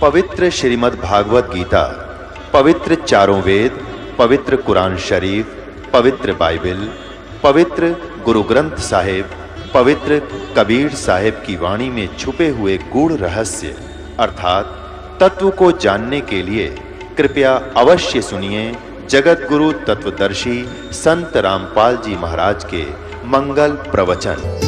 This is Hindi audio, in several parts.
पवित्र श्रीमद् भागवत गीता, पवित्र चारों वेद, पवित्र कुरान शरीफ, पवित्र बाइबल, पवित्र गुरु ग्रंथ साहिब, पवित्र कबीर साहिब की वाणी में छुपे हुए गूढ़ रहस्य अर्थात तत्व को जानने के लिए कृपया अवश्य सुनिए जगत गुरु तत्वदर्शी संत रामपाल जी महाराज के मंगल प्रवचन।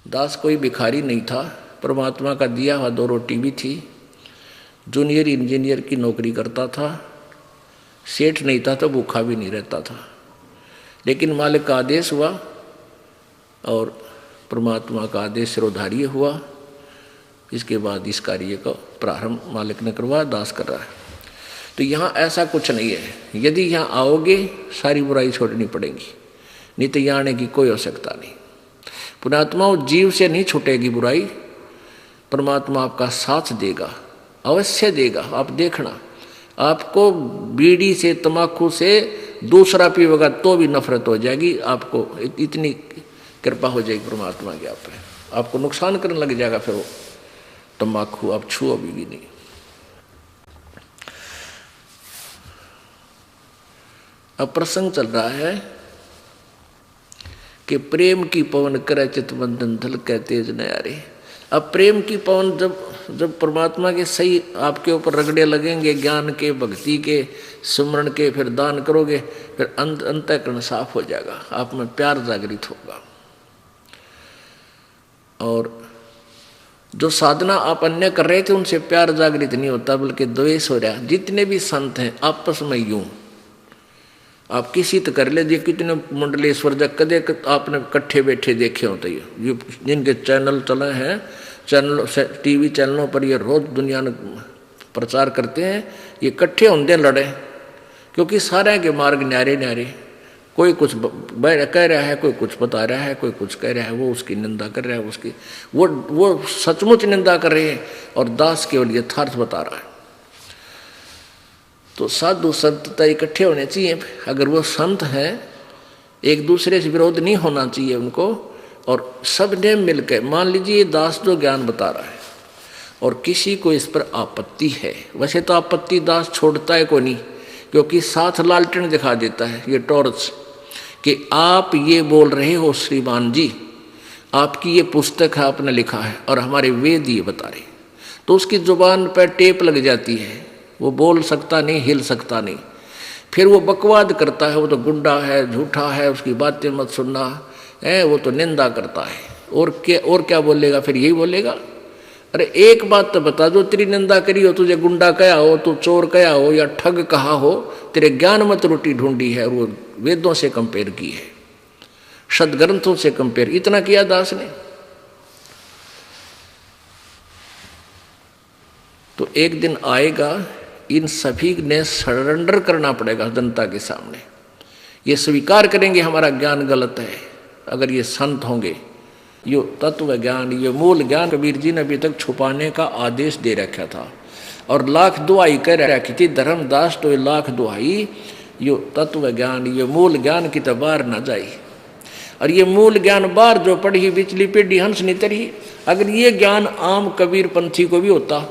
दास कोई भिखारी नहीं था, परमात्मा का दिया हुआ 2 रोटी भी थी। जूनियर इंजीनियर की नौकरी करता था, सेठ नहीं था तो भूखा भी नहीं रहता था। लेकिन मालिक का आदेश हुआ और परमात्मा का आदेश सिरोधार्य हुआ। इसके बाद इस कार्य का प्रारंभ मालिक ने करवाया, दास कर रहा है। तो यहाँ ऐसा कुछ नहीं है, यदि यहाँ आओगे सारी बुराई छोड़नी पड़ेगी, नहीं तो यहाँ आने की कोई आवश्यकता नहीं। पुण्यात्मा जीव से नहीं छूटेगी बुराई, परमात्मा आपका साथ देगा, अवश्य देगा। आप देखना, आपको बीड़ी से तंबाकू से दूसरा पीवेगा तो भी नफरत हो जाएगी, आपको इतनी कृपा हो जाएगी परमात्मा की आप पे। आपको नुकसान करने लग जाएगा फिर वो तंबाकू, आप छुओ भी नहीं। अब प्रसंग चल रहा है कि प्रेम की पवन करे चितबंधन धल के तेज नयारे। अब प्रेम की पवन जब परमात्मा के सही आपके ऊपर रगड़े लगेंगे, ज्ञान के, भक्ति के, सुमरण के, फिर दान करोगे, फिर अंतःकरण साफ हो जाएगा, आप में प्यार जागृत होगा। और जो साधना आप अन्य कर रहे थे उनसे प्यार जागृत नहीं होता, बल्कि द्वेष हो रहा है। जितने भी संत हैं आपस में यूं आप किसी तो कर ले, कितने मंडलेश्वर जब कदे आपने इकट्ठे बैठे देखे होते ये जिनके चैनल चले हैं, चैनल टीवी चैनलों पर ये रोज दुनिया ने प्रचार करते हैं, ये इकट्ठे होंगे लड़े, क्योंकि सारे के मार्ग न्यारे न्यारे। कोई कुछ कह रहा है, कोई कुछ बता रहा है, कोई कुछ कह रहा है, वो उसकी निंदा कर रहा है, उसकी वो सचमुच निंदा कर रहे हैं और दास केवल यथार्थ बता रहा है। तो साधु संत इकट्ठे होने चाहिए। अगर वो संत हैं, एक दूसरे से विरोध नहीं होना चाहिए उनको, और सब ने मिलकर, मान लीजिए दास जो ज्ञान बता रहा है और किसी को इस पर आपत्ति है, वैसे तो आपत्ति दास छोड़ता है को नहीं, क्योंकि साथ लालटेन दिखा देता है ये टॉर्च कि आप ये बोल रहे हो श्रीमान जी, आपकी ये पुस्तक है, आपने लिखा है और हमारे वेद ये बता रहे, तो उसकी जुबान पर टेप लग जाती है, वो बोल सकता नहीं, हिल सकता नहीं। फिर वो बकवाद करता है, वो तो गुंडा है, झूठा है, उसकी बातें मत सुनना है, वो तो निंदा करता है। और क्या बोलेगा, फिर यही बोलेगा। अरे एक बात तो बता, जो तेरी निंदा करी हो, तुझे गुंडा कहा हो, तू चोर कहा हो या ठग कहा हो, तेरे ज्ञान मत रोटी ढूंढी है, और वो वेदों से कंपेयर की है, सदग्रंथों से कंपेयर, इतना किया दास ने। तो एक दिन आएगा, इन सभी ने सरेंडर करना पड़ेगा जनता के सामने। ये स्वीकार करेंगे हमारा ज्ञान गलत है। अगर ये संत होंगे, ये तत्व ज्ञान, ये मूल ज्ञान कबीर जी ने अभी तक छुपाने का आदेश दे रखा था और लाख दुआई कर रखी थी धर्मदास, तो ये लाख दुआई यो तत्व ज्ञान, ये मूल ज्ञान की तो बाहर न जाई। और ये मूल ज्ञान बाहर जो पढ़ी बिचली पीढ़ी हंस नहीं तरी। अगर ये ज्ञान आम कबीर पंथी को भी होता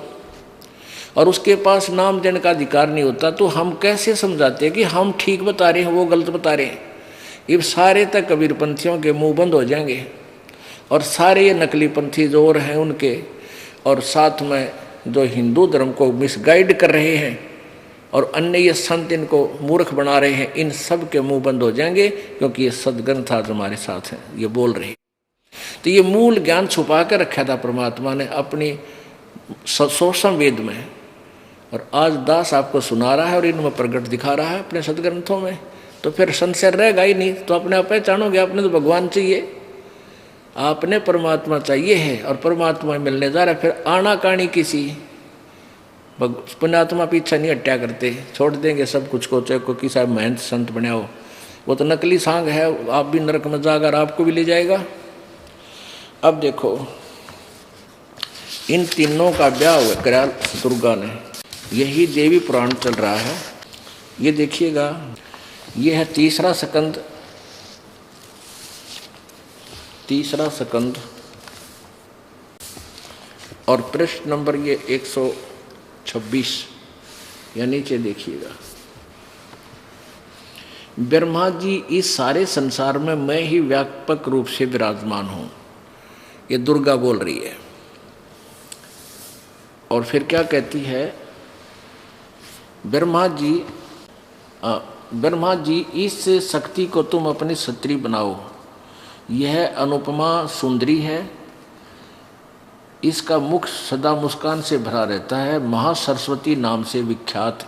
और उसके पास नाम देने का अधिकार नहीं होता, तो हम कैसे समझाते कि हम ठीक बता रहे हैं, वो गलत बता रहे हैं। ये सारे तक कबीर पंथियों के मुंह बंद हो जाएंगे और सारे ये नकली पंथी जो और हैं उनके, और साथ में जो हिंदू धर्म को मिसगाइड कर रहे हैं, और अन्य ये संत इनको मूर्ख बना रहे हैं, इन सब के मुंह बंद हो जाएंगे, क्योंकि ये सदग्रंथ आज हमारे साथ हैं, ये बोल रहे हैं। तो ये मूल ज्ञान छुपा के रखा था परमात्मा ने अपनी सूक्ष्म वेद में, और आज दास आपको सुना रहा है और इनमें प्रकट दिखा रहा है अपने सदग्रंथों में। तो फिर संशय रहेगा ही नहीं, तो अपने आप पहचानोगे आपने तो भगवान चाहिए, आपने परमात्मा चाहिए है और परमात्मा मिलने जा रहा है। फिर आनाकानी किसी पुण्यात्मा पीछा नहीं हट्या करते, छोड़ देंगे सब कुछ को, चाहे कोई किसी महंत संत बने हो, वो तो नकली सांग है, आप भी नरक में जाकर आपको भी ले जाएगा। अब देखो इन तीनों का ब्याह हुआ करा दुर्गा ने, यही देवी पुराण चल रहा है। ये देखिएगा, ये है तीसरा स्कंद और प्रश्न नंबर ये 126, या नीचे देखिएगा। ब्रह्मा जी, इस सारे संसार में मैं ही व्यापक रूप से विराजमान हूं, ये दुर्गा बोल रही है। और फिर क्या कहती है, ब्रह्मा जी इस शक्ति को तुम अपनी स्त्री बनाओ, यह अनुपमा सुंदरी है, इसका मुख सदा मुस्कान से भरा रहता है, महासरस्वती नाम से विख्यात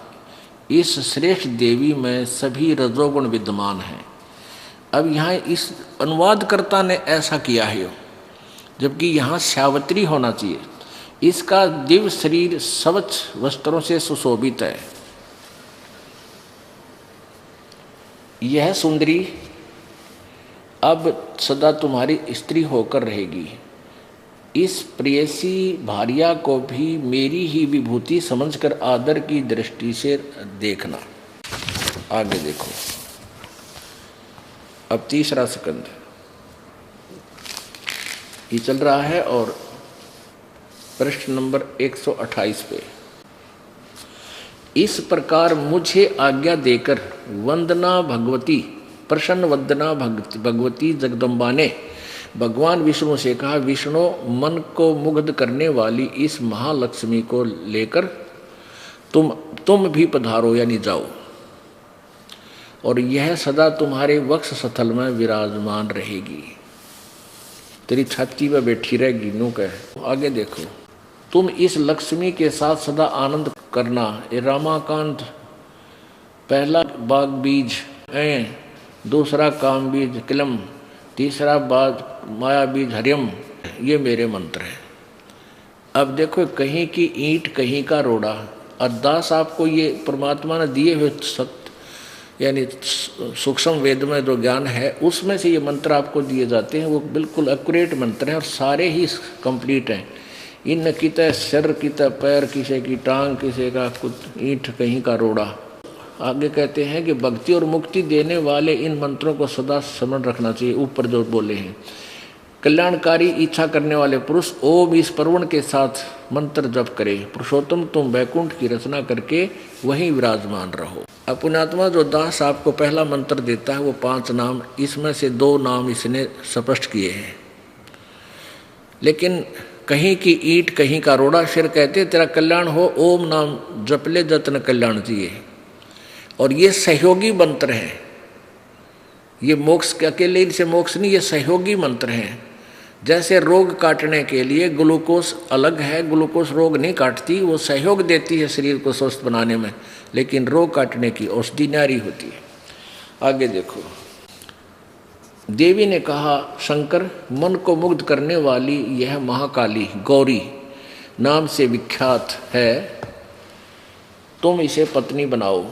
इस श्रेष्ठ देवी में सभी रजोगुण विद्यमान हैं। अब यहाँ इस अनुवादकर्ता ने ऐसा किया है, जबकि यहाँ सावित्री होना चाहिए। इसका दिव्य शरीर स्वच्छ वस्त्रों से सुशोभित है, यह सुंदरी अब सदा तुम्हारी स्त्री होकर रहेगी। इस प्रेयसी भार्या को भी मेरी ही विभूति समझकर आदर की दृष्टि से देखना। आगे देखो, अब तीसरा स्कंद ये चल रहा है और प्रश्न नंबर 128 पे, इस प्रकार मुझे आज्ञा देकर वंदना भगवती, प्रसन्न वंदना भगवती जगदम्बा ने भगवान विष्णु से कहा, विष्णु मन को मुग्ध करने वाली इस महालक्ष्मी को लेकर तुम भी पधारो, यानी जाओ, और यह सदा तुम्हारे वक्ष स्थल में विराजमान रहेगी, तेरी छाती में बैठी रहेगी। नो कह आगे देखो, तुम इस लक्ष्मी के साथ सदा आनंद करना। ये रामाकांत, पहला बाग बीज दूसरा काम बीज किलम, तीसरा बाग माया बीज हरियम, ये मेरे मंत्र हैं। अब देखो, कहीं की ईंट कहीं का रोड़ा, अरदास आपको ये परमात्मा ने दिए हुए सत्य यानी सूक्ष्म वेद में जो ज्ञान है उसमें से ये मंत्र आपको दिए जाते हैं, वो बिल्कुल एक्यूरेट मंत्र हैं और सारे ही कंप्लीट हैं। इन किते सिर, किते पैर, किसी की टांग, किसी का कुछ ईंट कहीं का रोड़ा। आगे कहते हैं कि भक्ति और मुक्ति देने वाले इन मंत्रों को सदा स्मरण रखना चाहिए। ऊपर जो बोले हैं, कल्याणकारी इच्छा करने वाले पुरुष ओम इस पर्वण के साथ मंत्र जप करे। पुरुषोत्तम तुम वैकुंठ की रचना करके वहीं विराजमान रहो। पुण्यात्मा जो दास आपको पहला मंत्र देता है वो 5 नाम, इसमें से 2 नाम इसने स्पष्ट किए हैं, लेकिन कहीं की ईंट कहीं का रोड़ा, फिर कहते तेरा कल्याण हो, ओम नाम जपले जतन कल्याण चाहिए। और ये सहयोगी मंत्र हैं, ये मोक्ष के अकेले से मोक्ष नहीं, ये सहयोगी मंत्र हैं। जैसे रोग काटने के लिए ग्लूकोज अलग है, ग्लूकोज रोग नहीं काटती, वो सहयोग देती है शरीर को स्वस्थ बनाने में, लेकिन रोग काटने की औषधि न्यारी होती है। आगे देखो, देवी ने कहा, शंकर मन को मुग्ध करने वाली यह महाकाली गौरी नाम से विख्यात है, तुम इसे पत्नी बनाओ,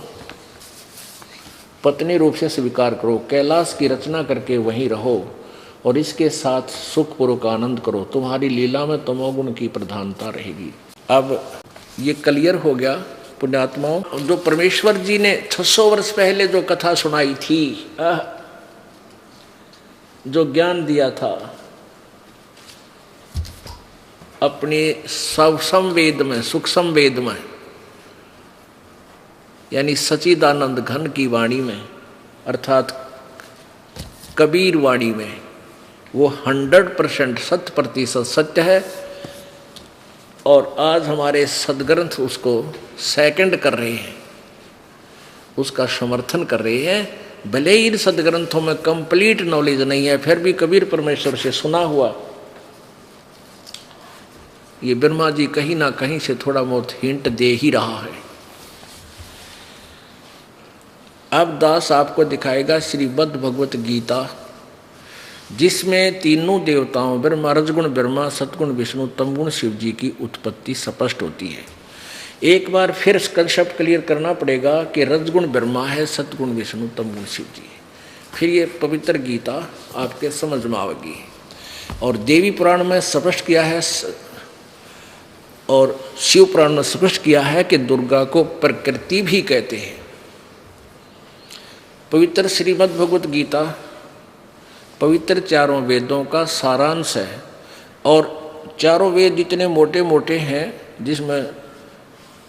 पत्नी रूप से स्वीकार करो, कैलाश की रचना करके वहीं रहो और इसके साथ सुखपूर्वक आनंद करो, तुम्हारी लीला में तमोगुण की प्रधानता रहेगी। अब ये क्लियर हो गया पुण्यात्माओं, जो परमेश्वर जी ने 600 वर्ष पहले जो कथा सुनाई थी, जो ज्ञान दिया था अपने सूक्ष्म वेद में, सूक्ष्म वेद में यानी सच्चिदानंद घन की वाणी में, अर्थात कबीर वाणी में, वो 100% 100% सत्य है। और आज हमारे सदग्रंथ उसको सेकंड कर रहे हैं उसका समर्थन कर रहे हैं। भले ही इन सदग्रंथों में कंप्लीट नॉलेज नहीं है, फिर भी कबीर परमेश्वर से सुना हुआ ये ब्रह्मा जी कहीं ना कहीं से थोड़ा बहुत हिंट दे ही रहा है। अब दास आपको दिखाएगा श्रीमद् भगवत गीता, जिसमें तीनों देवताओं ब्रह्मा, रजगुण ब्रह्मा, सतगुण विष्णु, तमगुण शिव जी की उत्पत्ति स्पष्ट होती है। एक बार फिर कंसेप्ट क्लियर करना पड़ेगा कि रजगुण ब्रह्मा है, सतगुण विष्णु, तमगुण शिव जी, फिर ये पवित्र गीता आपके समझ में आएगी। और देवी पुराण में स्पष्ट किया है और शिव पुराण में स्पष्ट किया है कि दुर्गा को प्रकृति भी कहते हैं। पवित्र श्रीमद् भगवत गीता पवित्र चारों वेदों का सारांश है, और चारों वेद जितने मोटे मोटे हैं, जिसमें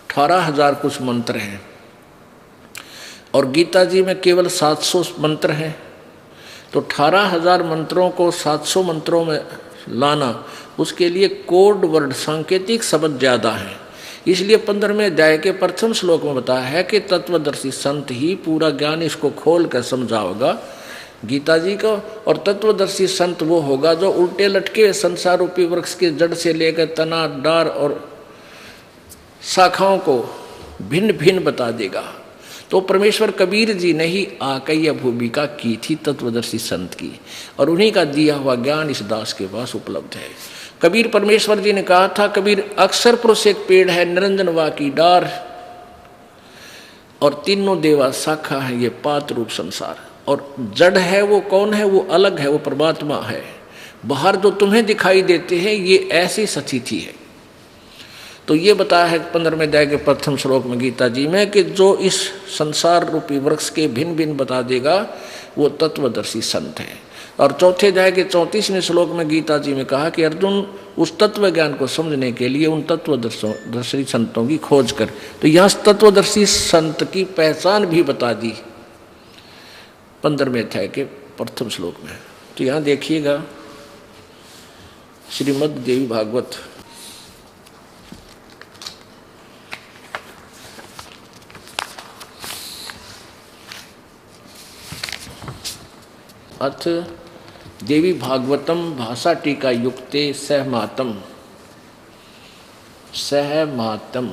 18,000 कुछ मंत्र हैं, और गीता जी में केवल 700 मंत्र हैं। तो 18,000 मंत्रों को 700 मंत्रों में लाना, उसके लिए कोड वर्ड सांकेतिक शब्द ज़्यादा हैं। इसलिए 15वें अध्याय के प्रथम श्लोक में बताया है कि तत्वदर्शी संत ही पूरा ज्ञान इसको खोल कर समझाओगा गीता जी को। और तत्वदर्शी संत वो होगा जो उल्टे लटके संसार रूपी वृक्ष के जड़ से लेकर तना, डार और शाखाओं को भिन्न भिन्न बता देगा। तो परमेश्वर कबीर जी ने ही आकर यह भूमिका की थी तत्वदर्शी संत की, और उन्हीं का दिया हुआ ज्ञान इस दास के पास उपलब्ध है। कबीर परमेश्वर जी ने कहा था, कबीर अक्षर पुरुष एक पेड़ है, निरंजन वा की डार, और तीनों देवा शाखा है, ये पात रूप संसार। और जड़ है वो कौन है? वो अलग है, वो परमात्मा है। बाहर जो तुम्हें दिखाई देते हैं ये ऐसी स्थिति है। तो ये बताया है 15वें अध्याय के प्रथम श्लोक में गीता जी में कि जो इस संसार रूपी वृक्ष के भिन्न भिन्न बता देगा वो तत्वदर्शी संत है। और चौथे अध्याय के 34वें श्लोक में गीता जी में कहा कि अर्जुन उस तत्व ज्ञान को समझने के लिए उन तत्वदर्शी संतों की खोज कर। तो यहाँ तत्वदर्शी संत की पहचान भी बता दी 15वें अध्याय के प्रथम श्लोक में। तो यहाँ देखिएगा श्रीमद् देवी भागवत अथ देवी भागवतम भाषा टीका युक्ते सहमातम सहमातम,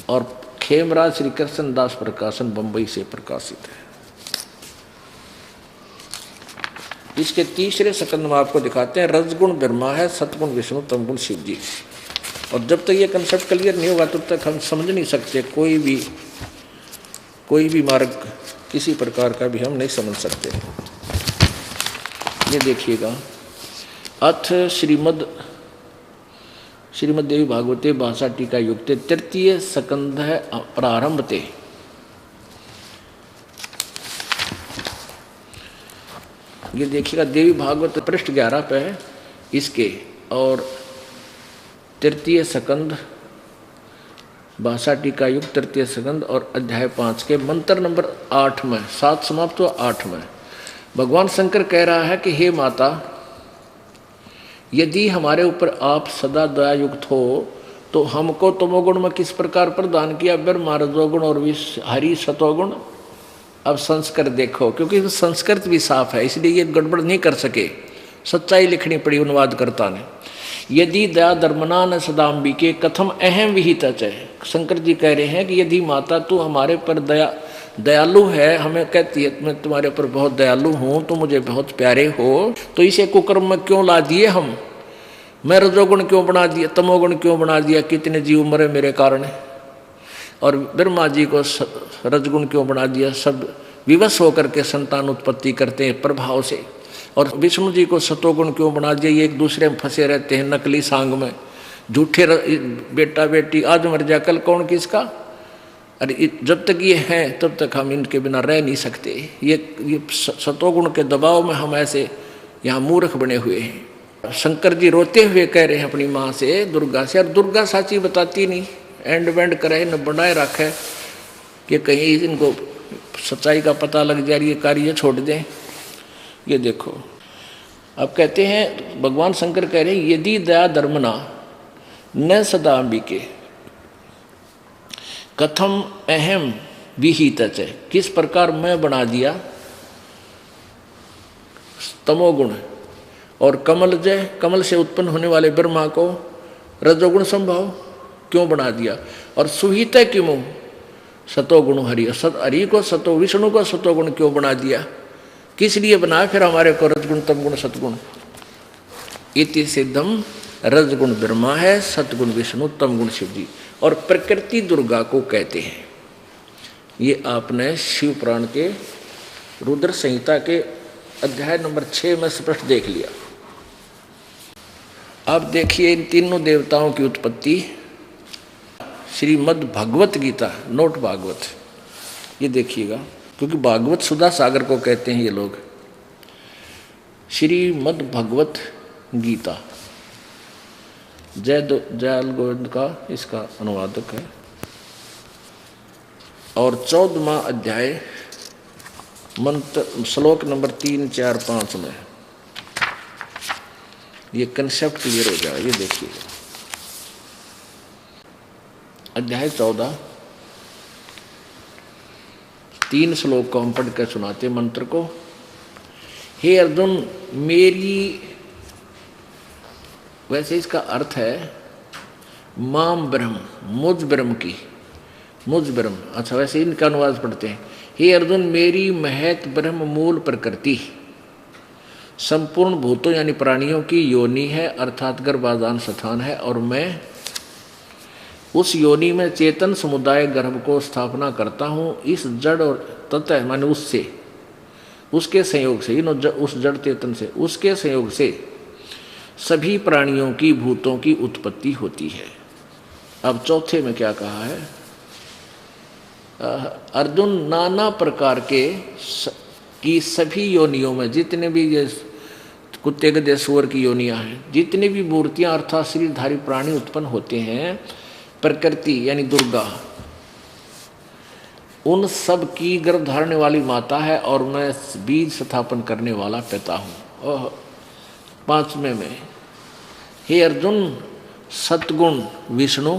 और खेमराज श्री कृष्ण दास प्रकाशन बंबई से प्रकाशित है। इसके तीसरे सकंद में आपको दिखाते हैं रजगुण ब्रह्मा है, सतगुण विष्णु, तमगुण शिव जी। और जब तक ये कंसेप्ट क्लियर नहीं होगा तब तक हम समझ नहीं सकते, कोई भी मार्ग किसी प्रकार का भी हम नहीं समझ सकते। ये देखिएगा, अथ श्रीमद् देवी भागवते भाषा टीका युक्ते तृतीय सकंध है प्रारंभते। ये देखिएगा देवी भागवत पृष्ठ 11 पे है इसके, और तृतीय सकंद भाषा टीका युक्त तृतीय सकंद और अध्याय 5 के मंत्र नंबर 8 में, 7 समाप्त हुआ 8 में भगवान शंकर कह रहा है कि हे माता, यदि हमारे ऊपर आप सदा दयायुक्त हो तो हमको तमोगुण में किस प्रकार प्रदान किया, ब्रह्मा रजोगुण और हरि सतोगुण। अब संस्कृत देखो, क्योंकि संस्कृत भी साफ है इसलिए ये गड़बड़ नहीं कर सके, सच्चाई लिखनी पड़ी अनुवादकर्ता ने। यदि दया धर्मना न सदाम्बिके कथम अहम विहित है। शंकर जी कह रहे हैं कि यदि माता तू हमारे पर दयालु है, हमें कहती है मैं तुम्हारे ऊपर बहुत दयालु हूँ, तो मुझे बहुत प्यारे हो, तो इसे कुकर्म में क्यों ला दिए हम? मैं रजोगुण क्यों बना दिया, तमोगुण क्यों बना दिया, कितने जीव मरे मेरे कारण, और ब्रह्मा जी को रजगुण क्यों बना दिया। सब विवश होकर के संतान उत्पत्ति करते हैं प्रभाव से। और विष्णु जी को सतोगुण क्यों बना दिया, ये एक दूसरे में फंसे रहते हैं नकली सांग में, झूठे बेटा बेटी आज मर जा कल कौन किसका। अरे जब तक ये हैं तब तक हम इनके बिना रह नहीं सकते। ये सतोगुण के दबाव में हम ऐसे यहाँ मूर्ख बने हुए हैं। शंकर जी रोते हुए कह रहे हैं अपनी माँ से, दुर्गा से, और दुर्गा साची बताती नहीं, एंड वेंड करे न बनाए रखे कि कहीं इनको सच्चाई का पता लग जाए, ये कार्य छोड़ दें। ये देखो अब कहते हैं भगवान शंकर कह रहे हैं यदि दया धर्मना न सदा अंबिके, कथम अहम विहित, किस प्रकार मैं बना दिया तमोगुण, और कमलजय, कमल से उत्पन्न होने वाले ब्रह्मा को रजोगुण संभव क्यों बना दिया, और सुहित किमु सतोगुण हरि, हरि को सतो, विष्णु को सतोगुण क्यों बना दिया, किस लिए बनाया फिर हमारे को रजगुण तमगुण सतगुण। इति सिद्धम, रजगुण ब्रह्मा है, सतगुण विष्णु, तमगुण शिव जी, और प्रकृति दुर्गा को कहते हैं। ये आपने शिव पुराण के रुद्र संहिता के अध्याय नंबर 6 में स्पष्ट देख लिया। अब देखिए इन तीनों देवताओं की उत्पत्ति श्रीमद् भगवत गीता, नोट भागवत, ये देखिएगा, क्योंकि भागवत सुधा सागर को कहते हैं ये लोग। श्रीमद् भगवत गीता, जयल गोविंद का इसका अनुवादक है, और 14वां अध्याय मंत्र श्लोक नंबर 3, 4, 5 में ये कंसेप्ट क्लियर हो जाए। ये देखिएगा अध्याय 14, 3 श्लोक को हम पढ़ कर सुनाते मंत्र को। हे अर्जुन, मेरी, वैसे इसका अर्थ है माम ब्रह्म, मुझ ब्रह्म की, मुझ ब्रह्म, अच्छा वैसे इनका अनुवाद पढ़ते हैं। हे अर्जुन, मेरी महत ब्रह्म मूल प्रकृति संपूर्ण भूतों यानी प्राणियों की योनि है, अर्थात गर्भाधान स्थान है, और मैं उस योनि में चेतन समुदाय गर्भ को स्थापना करता हूँ। इस जड़ और ततः माने उससे, उसके संयोग से, उस जड़ चेतन से, उसके संयोग से सभी प्राणियों की, भूतों की उत्पत्ति होती है। अब चौथे में क्या कहा है, अर्जुन, नाना प्रकार के की सभी योनियों में, जितने भी ये कुत्ते गधे सूअर की योनियां हैं, जितनी भी मूर्तियां अर्थात शरीरधारी प्राणी उत्पन्न होते हैं, प्रकृति यानी दुर्गा उन सब की गर्भ धारने वाली माता है, और मैं बीज स्थापन करने वाला पिता हूँ। और 5वें में, हे अर्जुन, सतगुण विष्णु,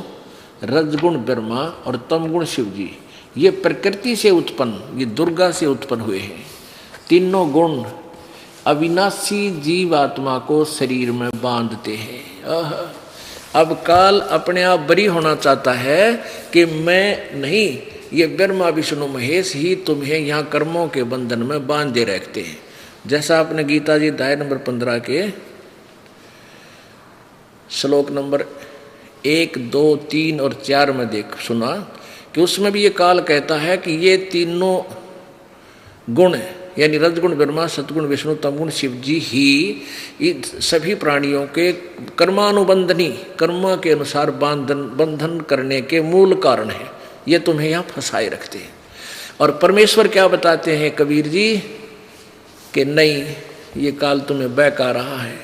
रजगुण ब्रह्मा और तमगुण शिव जी, ये प्रकृति से उत्पन्न, ये दुर्गा से उत्पन्न हुए हैं। तीनों गुण अविनाशी जीवात्मा को शरीर में बांधते हैं। अब काल अपने आप बरी होना चाहता है कि मैं नहीं, ये ब्रह्मा विष्णु महेश ही तुम्हें यहाँ कर्मों के बंधन में बांधे रखते हैं। जैसा आपने गीता जी अध्याय नंबर 15 के श्लोक नंबर 1, 2, 3 और 4 में देख सुना कि उसमें भी ये काल कहता है कि ये तीनों गुण यानी रजगुण ब्रह्मा, सतगुण विष्णु, तमगुण शिव जी ही सभी प्राणियों के कर्मानुबंधनी, कर्मा के अनुसार बंधन करने के मूल कारण है। ये तुम्हें यहाँ फंसाए रखते हैं। और परमेश्वर क्या बताते हैं कबीर जी कि नहीं, ये काल तुम्हें बहका रहा है।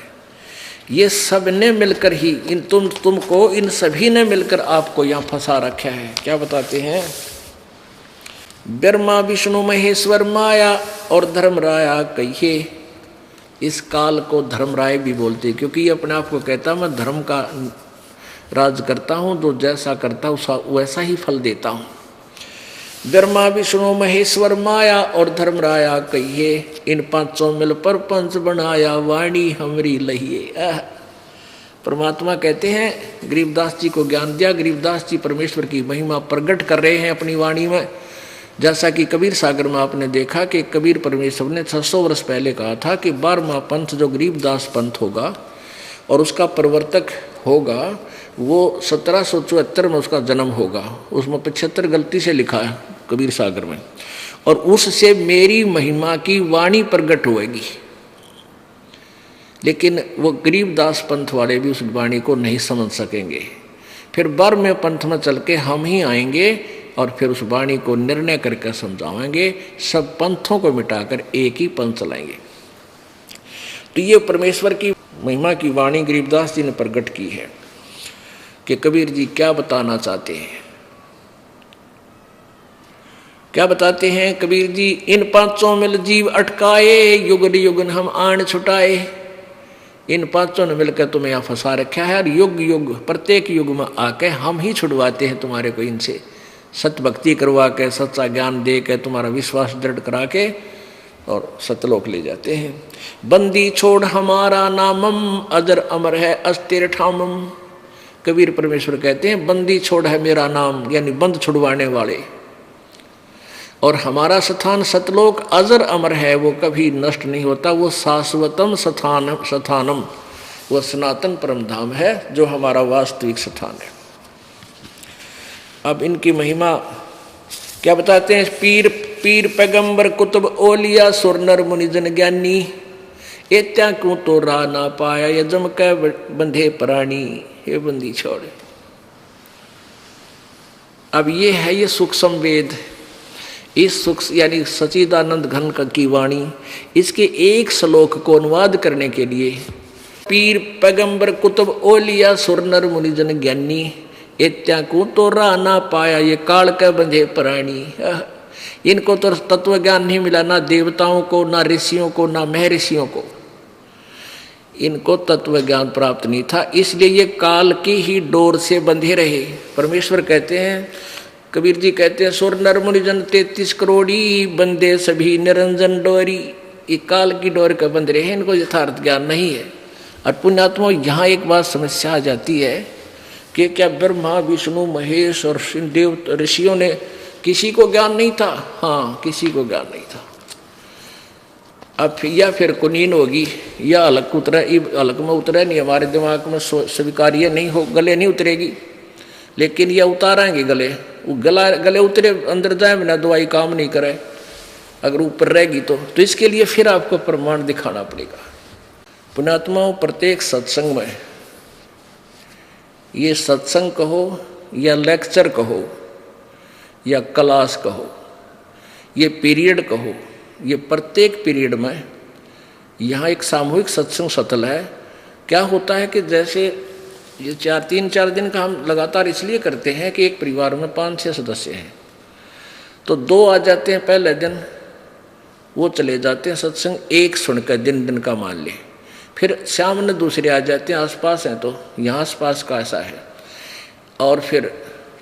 ये सब ने मिलकर ही तुमको इन सभी ने मिलकर आपको यहाँ फंसा रखा है। क्या बताते हैं, ब्रह्मा विष्णु महेश्वर माया और धर्मराया कहिए। इस काल को धर्मराय भी बोलते हैं, क्योंकि ये अपने आप को कहता मैं धर्म का राज करता हूँ, जो जैसा करता हूँ वैसा ही फल देता हूँ। ब्रह्मा विष्णु महेश्वर माया और धर्मराया कहिए, इन पांचों मिल पर पंच बनाया, वाणी हमरी लहिए। परमात्मा कहते हैं, गरीबदास जी को ज्ञान दिया, गरीबदास जी परमेश्वर की महिमा प्रकट कर रहे हैं अपनी वाणी में। जैसा कि कबीर सागर में आपने देखा कि कबीर परमेश्वर ने 600 वर्ष पहले कहा था कि 12वां पंथ जो गरीबदास पंथ होगा और उसका प्रवर्तक होगा, वो 1774 में उसका जन्म होगा। उसमें 75 गलती से लिखा है कबीर सागर में, और उससे मेरी महिमा की वाणी प्रकट होएगी। लेकिन वो गरीबदास पंथ वाले भी उस वाणी को नहीं समझ सकेंगे। फिर 12वें पंथ में चल के हम ही आएंगे और फिर उस वाणी को निर्णय करके समझाएंगे, सब पंथों को मिटाकर एक ही पंथ चलाएंगे। तो ये परमेश्वर की महिमा की वाणी गरीबदास जी ने प्रकट की है कि कबीर जी क्या बताना चाहते हैं। क्या बताते हैं कबीर जी, इन पांचों मिल जीव अटकाए, युगन युगन हम आन छुटाए। इन पांचों ने मिलकर तुम्हें यहाँ फंसा रखा है, और युग युग प्रत्येक युग में आके हम ही छुड़वाते हैं तुम्हारे को इनसे। सत भक्ति करवा के, सच्चा ज्ञान दे के, तुम्हारा विश्वास दृढ़ करा के और सतलोक ले जाते हैं। बंदी छोड़ हमारा नामम, अजर अमर है अस्थिर ठामम। कबीर परमेश्वर कहते हैं बंदी छोड़ है मेरा नाम, यानी बंद छुड़वाने वाले, और हमारा स्थान सतलोक अजर अमर है, वो कभी नष्ट नहीं होता, वो शाश्वतम स्थानम, वो सनातन परम धाम है जो हमारा वास्तविक स्थान है। अब इनकी महिमा क्या बताते हैं? पीर पैगंबर कुतुब ओलिया सुर नर मुनि जन ज्ञानी, एत्या क्यों तो रा ना पाया ये जम कै बंधे प्राणी। हे बंदी छोड़। अब ये है ये सूक्ष्म वेद, इस सूक्ष्म यानी सच्चिदानंद घन की वाणी, इसके एक श्लोक को अनुवाद करने के लिए पीर पैगंबर कुतुब ओलिया सुर नर मुनि जन ज्ञानी, एत्या को तो रा ना पाया ये काल के बंधे प्राणी। इनको तो तत्व ज्ञान नहीं मिला, ना देवताओं को, ना ऋषियों को, ना महर्षियों को, इनको तत्व ज्ञान प्राप्त नहीं था, इसलिए ये काल की ही डोर से बंधे रहे। परमेश्वर कहते हैं, कबीर जी कहते हैं, सुर नर मुनि जन 33 करोड़ी बंदे सभी निरंजन डोरी। ये काल की डोर का बंद रहे, इनको यथार्थ ज्ञान नहीं है। और पुण्यात्मा, यहाँ एक बात समस्या आ जाती है कि क्या ब्रह्मा विष्णु महेश और देव ऋषियों ने किसी को ज्ञान नहीं था? हाँ, किसी को ज्ञान नहीं था। अब या फिर कुनीन होगी या अलग उतरा, अलग में उतरे नहीं, हमारे दिमाग में स्वीकार्य नहीं हो, गले नहीं उतरेगी, लेकिन यह उतारेंगे गले, गले उतरे अंदर जाए बिना दवाई काम नहीं करे, अगर ऊपर रहेगी तो इसके लिए फिर आपको प्रमाण दिखाना पड़ेगा। पुण्यात्माओं, प्रत्येक सत्संग में, ये सत्संग कहो या लेक्चर कहो या क्लास कहो, ये पीरियड कहो, ये प्रत्येक पीरियड में यहाँ एक सामूहिक सत्संग सतल है। क्या होता है कि जैसे ये 3-4 दिन का हम लगातार इसलिए करते हैं कि एक परिवार में 5-6 सदस्य हैं, तो 2 आ जाते हैं पहले दिन, वो चले जाते हैं सत्संग, एक सुनकर दिन का मान ले, फिर शाम में दूसरे आ जाते हैं, आसपास हैं तो यहाँ आसपास का ऐसा है, और फिर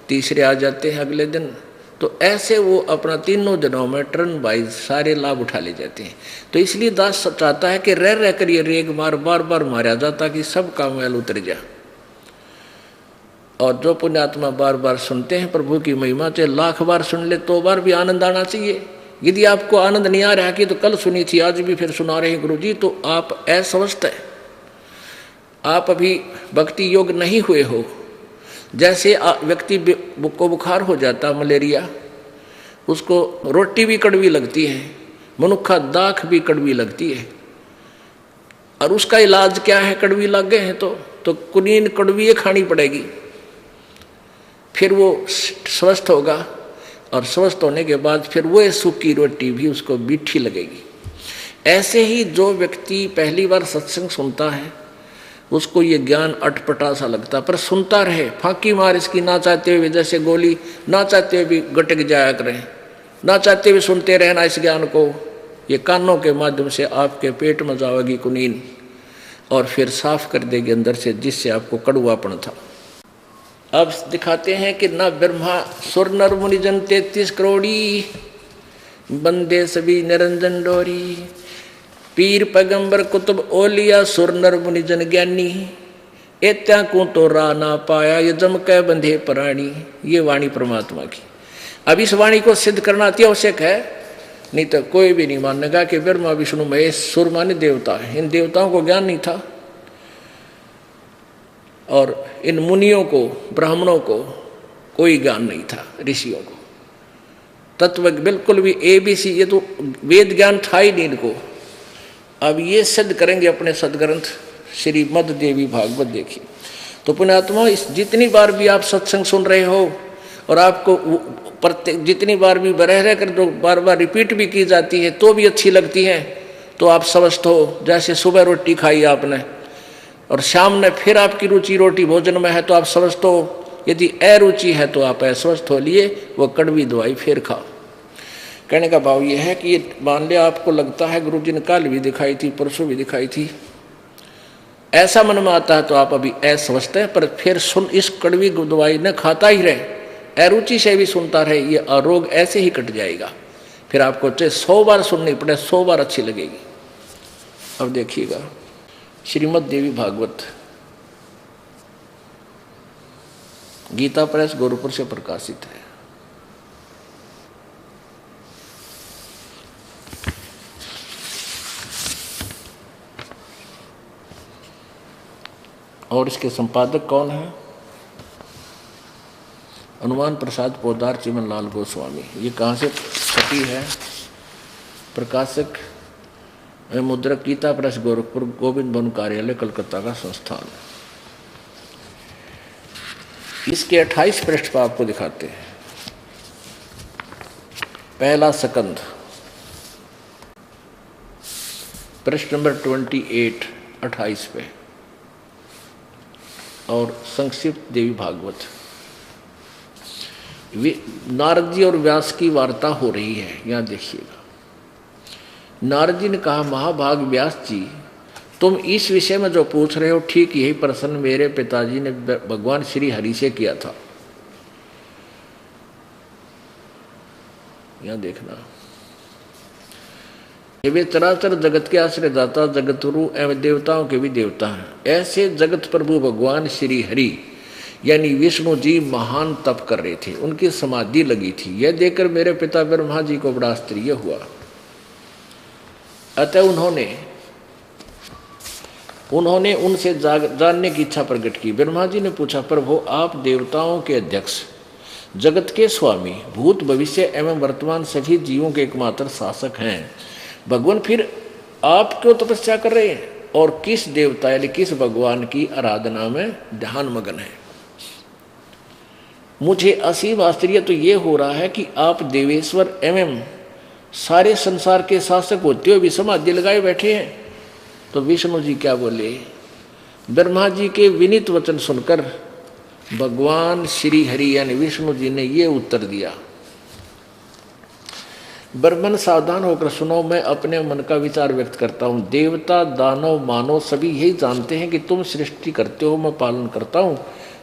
तीसरे आ जाते हैं अगले दिन। तो ऐसे वो अपना 3 दिनों में टर्न वाइज सारे लाभ उठा ले जाते हैं। तो इसलिए दास चाहता है कि रह कर ये रेग मार बार बार मारा जाता कि सब का मैल उतर जाए। और जो पुण्यात्मा बार बार सुनते हैं प्रभु की महिमा, चाहे 1,00,000 बार सुन ले तो बार भी आनंद आना चाहिए। यदि आपको आनंद नहीं आ रहा कि तो कल सुनी थी आज भी फिर सुना रहे हैं गुरु जी, तो आप अस्वस्थ है, आप अभी भक्ति योग नहीं हुए हो। जैसे व्यक्ति को बुखार हो जाता, मलेरिया, उसको रोटी भी कड़वी लगती है, मनुक्खा दाख भी कड़वी लगती है, और उसका इलाज क्या है? कड़वी लग गए हैं तो कुनीन कड़वी खानी पड़ेगी, फिर वो स्वस्थ होगा, और स्वस्थ होने के बाद फिर वो सूखी रोटी भी उसको मीठी लगेगी। ऐसे ही जो व्यक्ति पहली बार सत्संग सुनता है उसको ये ज्ञान अटपटा सा लगता, पर सुनता रहे, फांकी मार इसकी, ना चाहते हुए, जैसे गोली ना चाहते हुए भी गटक जाया करें, ना चाहते हुए सुनते रहना इस ज्ञान को। ये कानों के माध्यम से आपके पेट में जाएगी कुनीन, और फिर साफ कर देगी अंदर से, जिससे आपको कड़वापन था। अब दिखाते हैं कि ना ब्रह्मा सुर नर मुनि जन 33 करोड़ी बंदे सभी निरंजन डोरी, पीर पैगंबर कुतुब ओलिया सुर नर मुनि जन ज्ञानी, एत्या को तो रा ना पाया ये जम कै बंधे प्राणी। ये वाणी परमात्मा की। अब इस वाणी को सिद्ध करना अति आवश्यक है, नहीं तो कोई भी नहीं मानेगा कि ब्रह्मा विष्णु महेश सुर माने देवता है। इन देवताओं को ज्ञान नहीं था, और इन मुनियों को, ब्राह्मणों को कोई ज्ञान नहीं था, ऋषियों को तत्व बिल्कुल भी ABC, ये तो वेद ज्ञान था ही नहीं इनको। अब ये सिद्ध करेंगे अपने सदग्रंथ श्रीमद् देवी भागवत। देखिए तो पुण्यात्मा, इस जितनी बार भी आप सत्संग सुन रहे हो और आपको प्रत्येक जितनी बार भी रह कर जो बार बार रिपीट भी की जाती है तो भी अच्छी लगती है, तो आप स्वस्थ हो। जैसे सुबह रोटी खाई आपने और शाम में फिर आपकी रुचि रोटी भोजन में है तो आप स्वस्थ हो, यदि अरुचि है तो आप अस्वस्थ हो लिए वो कड़वी दवाई फिर खाओ। कहने का भाव ये है कि ये मान लिया आपको लगता है गुरु जी ने कल भी दिखाई थी, परसों भी दिखाई थी, ऐसा मन में आता है तो आप अभी अस्वस्थ है, पर फिर सुन इस कड़वी दवाई न खाता ही रहे, अरुचि से भी सुनता रहे, ये रोग ऐसे ही कट जाएगा। फिर आपको चाहे 100 बार सुननी पड़े, 100 बार अच्छी लगेगी। अब देखिएगा, श्रीमद् देवी भागवत गीता प्रेस गोरखपुर से प्रकाशित है। और इसके संपादक कौन है? हनुमान प्रसाद पोदार चिमन लाल गोस्वामी। ये कहाँ से छपी है? प्रकाशक मुद्रक गीता प्रेस गोरखपुर, गोविंद वन कार्यालय कलकत्ता का संस्थान। इसके 28 पृष्ठ पर आपको दिखाते हैं। पहला सकंद, पृष्ठ नंबर 28, 28 पे, और संक्षिप्त देवी भागवत। नारद जी और व्यास की वार्ता हो रही है, यहां देखिएगा। नारद जी ने कहा, महाभाग व्यास जी, तुम इस विषय में जो पूछ रहे हो ठीक यही प्रश्न मेरे पिताजी ने भगवान श्री हरि से किया था। यहां देखना, वे चराचर जगत के आश्रयदाता, जगतगुरु एवं देवताओं के भी देवता हैं। ऐसे जगत प्रभु भगवान श्री हरि यानी विष्णु जी महान तप कर रहे थे, उनकी समाधि लगी थी। यह देखकर मेरे पिता ब्रह्मा जी को बड़ा आश्चर्य हुआ। अतः उन्होंने उनसे जानने की इच्छा प्रकट की। ब्रह्मा जी ने पूछा, प्रभु आप देवताओं के अध्यक्ष, जगत के स्वामी, भूत भविष्य एवं वर्तमान सभी जीवों के एकमात्र शासक हैं। भगवान फिर आप क्यों तपस्या कर रहे हैं और किस देवता यानी किस भगवान की आराधना में ध्यान मगन है? मुझे असीम आश्चर्य तो ये हो रहा है कि आप देवेश्वर एवं सारे संसार के शासक होते हुए भी समाधि लगाए बैठे हैं। तो विष्णु जी क्या बोले? ब्रह्मा जी के विनीत वचन सुनकर भगवान श्री हरि यानी विष्णु जी ने ये उत्तर दिया, ब्रह्मन सावधान होकर सुनो, मैं अपने मन का विचार व्यक्त करता हूँ। देवता, दानव, मानव सभी यही जानते हैं कि तुम सृष्टि करते हो, मैं पालन करता हूँ,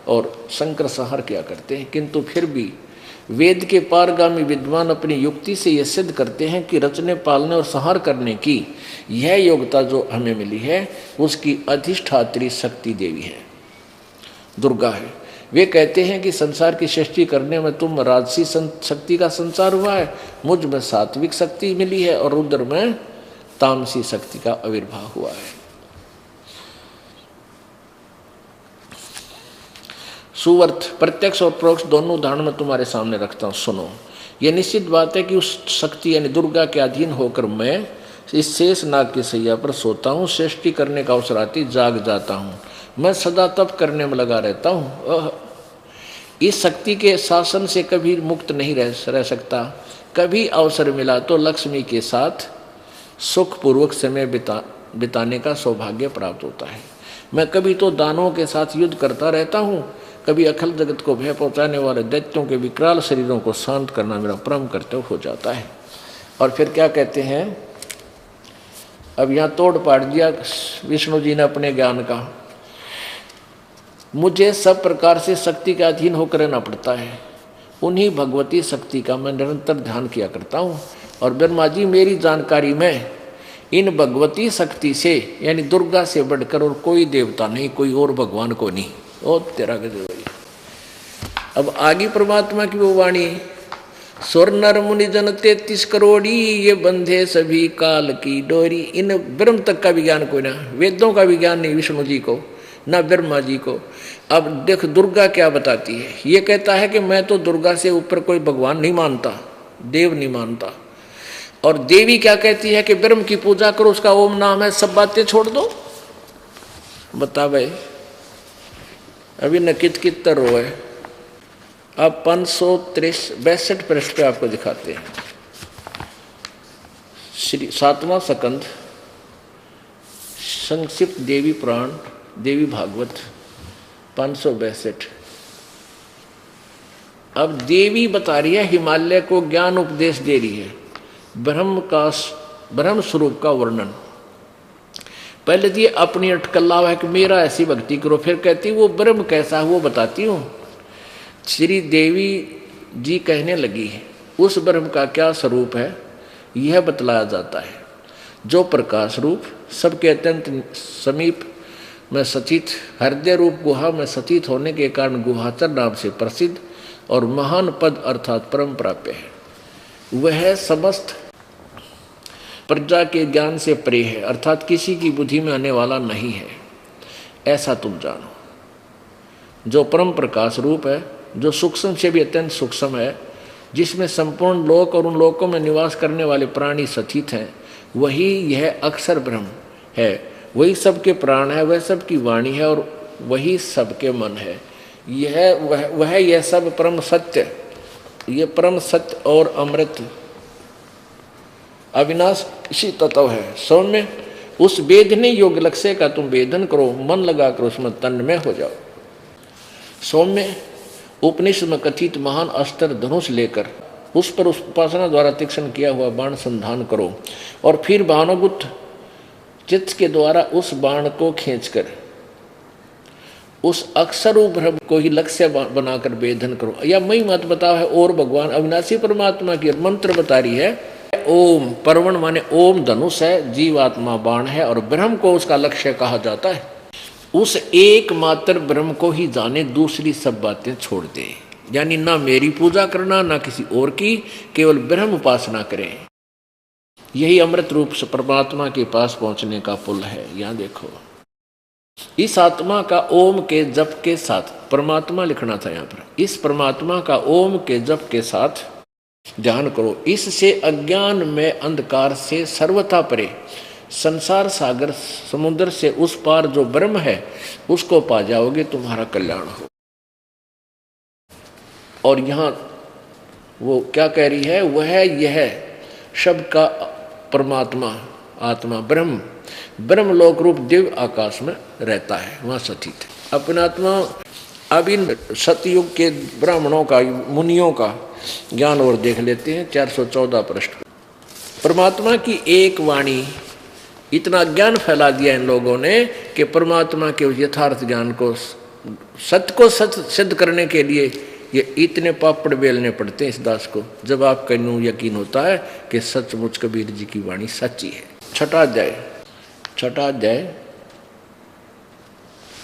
और शंकर संहार किया करते हैं। किंतु फिर भी वेद के पारगामी विद्वान अपनी युक्ति से यह सिद्ध करते हैं कि रचने, पालने और संहार करने की यह योग्यता जो हमें मिली है उसकी अधिष्ठात्री शक्ति देवी है, दुर्गा है। वे कहते हैं कि संसार की सृष्टि करने में तुम राजसी शक्ति का संचार हुआ है, मुझ में सात्विक शक्ति मिली है और रुद्र में तामसी शक्ति का आविर्भाव हुआ है। सुवर्थ प्रत्यक्ष और परोक्ष दोनों उदाहरण में तुम्हारे सामने रखता हूँ, सुनो। यह निश्चित बात है कि उस शक्ति यानी दुर्गा के अधीन होकर मैं इस शेष नाग की सैया पर सोता हूँ, सृष्टि करने का अवसर आती जाग जाता हूँ, मैं सदा तप करने में लगा रहता हूँ। इस शक्ति के शासन से कभी मुक्त नहीं रह सकता। कभी अवसर मिला तो लक्ष्मी के साथ सुखपूर्वक समय बिताने का सौभाग्य प्राप्त होता है। मैं कभी तो दानवों के साथ युद्ध करता रहता हूँ, कभी अखिल जगत को भय पहुँचाने वाले दैत्यों के विकराल शरीरों को शांत करना मेरा परम कर्तव्य हो जाता है। और फिर क्या कहते हैं, अब यहाँ तोड़ पाड़ दिया विष्णु जी ने अपने ज्ञान का। मुझे सब प्रकार से शक्ति के अधीन होकर रहना पड़ता है, उन्हीं भगवती शक्ति का मैं निरंतर ध्यान किया करता हूँ। और ब्रह्मा जी मेरी जानकारी में इन भगवती शक्ति से यानी दुर्गा से बढ़कर और कोई देवता नहीं, कोई और भगवान को नहीं। ओ तेरा गजब। अब आगे परमात्मा की वो वाणी, स्वर नर मुनि जन 33 करोड़ी, ये बंधे सभी काल की डोरी। इन ब्रह्म तक का विज्ञान कोई ना, वेदों का विज्ञान नहीं विष्णु जी को, ना ब्रह्मा जी को। अब देख दुर्गा क्या बताती है, ये कहता है कि मैं तो दुर्गा से ऊपर कोई भगवान नहीं मानता, देव नहीं मानता। और देवी क्या कहती है कि ब्रह्म की पूजा करो, उसका ओम नाम है, सब बातें छोड़ दो। बता भाई, अभी नकित कित रो है। अब 562 पृष्ठ पे आपको दिखाते हैं। श्री 7वां सकंद संक्षिप्त देवी पुराण देवी भागवत 562। अब देवी बता रही है, हिमालय को ज्ञान उपदेश दे रही है, ब्रह्म स्वरूप का वर्णन। पहले तो ये अपनी अटकल्ला है कि मेरा ऐसी भक्ति करो, फिर कहती वो ब्रह्म कैसा है वो बताती हूँ। श्री देवी जी कहने लगी है, उस ब्रह्म का क्या स्वरूप है यह बतलाया जाता है, जो प्रकाश रूप सबके अत्यंत समीप में सचित, हृदय रूप गुहा में सचित होने के कारण गुहाचर नाम से प्रसिद्ध और महान पद अर्थात परम प्राप्य है। वह समस्त प्रजा के ज्ञान से परे है, अर्थात किसी की बुद्धि में आने वाला नहीं है, ऐसा तुम जानो। जो परम प्रकाश रूप है, जो सूक्ष्म से भी अत्यंत सूक्ष्म है, जिसमें संपूर्ण लोक और उन लोकों में निवास करने वाले प्राणी सचित हैं, वही यह अक्षर ब्रह्म है, वही सबके प्राण है, वह सबकी वाणी है और वही सबके मन है। यह सब परम सत्य, ये परम सत्य और अमृत अविनाशी तत्व है। सौम्य उस वेदने योग्य लक्ष्य का तुम वेदन करो, मन लगाकर उसमें तन्मय हो जाओ। सौम्य उपनिषद में कथित महान अस्त्र धनुष लेकर उस पर उस उपासना द्वारा तीक्ष्ण किया हुआ बाण संधान करो और फिर भावनागुप्त चित्त के द्वारा उस बाण को खींचकर उस अक्षर ब्रह्म को ही लक्ष्य बनाकर वेदन करो। या मई मत बताओ है और भगवान अविनाशी परमात्मा की मंत्र बता रही है। ओम परवण माने ओम धनुष है, जीवात्मा बाण है और ब्रह्म को उसका लक्ष्य कहा जाता है। उस एकमात्र ब्रह्म को ही जाने, दूसरी सब बातें छोड़ दे, यानी ना मेरी पूजा करना ना किसी और की, केवल ब्रह्म उपासना करें। यही अमृत रूप से परमात्मा के पास पहुंचने का पुल है। यहाँ देखो, इस आत्मा का ओम के जप के साथ, परमात्मा लिखना था यहाँ पर, इस परमात्मा का ओम के जप के साथ ध्यान करो। इससे अज्ञान में अंधकार से सर्वथा परे संसार सागर समुद्र से उस पार जो ब्रह्म है उसको पा जाओगे, तुम्हारा कल्याण हो। और यहाँ वो क्या कह रही है, वह यह शब्द का परमात्मा आत्मा ब्रह्म लोक रूप दिव्य आकाश में रहता है, वहाँ सचित है अपना आत्मा। अब इन सतयुग के ब्राह्मणों का, मुनियों का ज्ञान और देख लेते हैं। 414 पृष्ठ। परमात्मा की एक वाणी, इतना ज्ञान फैला दिया इन लोगों ने कि परमात्मा के यथार्थ ज्ञान को, सत्य को सत्य सिद्ध करने के लिए ये इतने पापड़ बेलने पड़ते हैं इस दास को, जब आपका यूं यकीन होता है कि सचमुच कबीर जी की वाणी सच्ची है। छठा अध्याय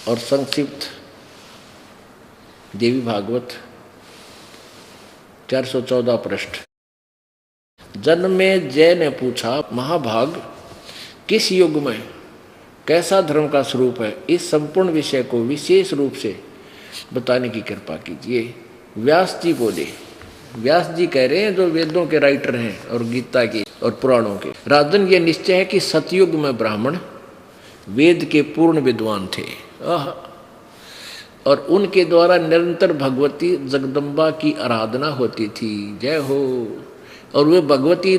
और संक्षिप्त देवी भागवत 414 पृष्ठ। जन्मे जय ने पूछा, महाभाग किस युग में कैसा धर्म का स्वरूप है, इस संपूर्ण विषय को विशेष रूप से बताने की कृपा कीजिए। व्यास जी बोले, व्यास जी कह रहे हैं जो वेदों के राइटर हैं और गीता के और पुराणों के। राजन, ये निश्चय है कि सतयुग में ब्राह्मण वेद के पूर्ण विद्वान थे और उनके द्वारा निरंतर भगवती जगदम्बा की आराधना होती थी। जय हो। और वे भगवती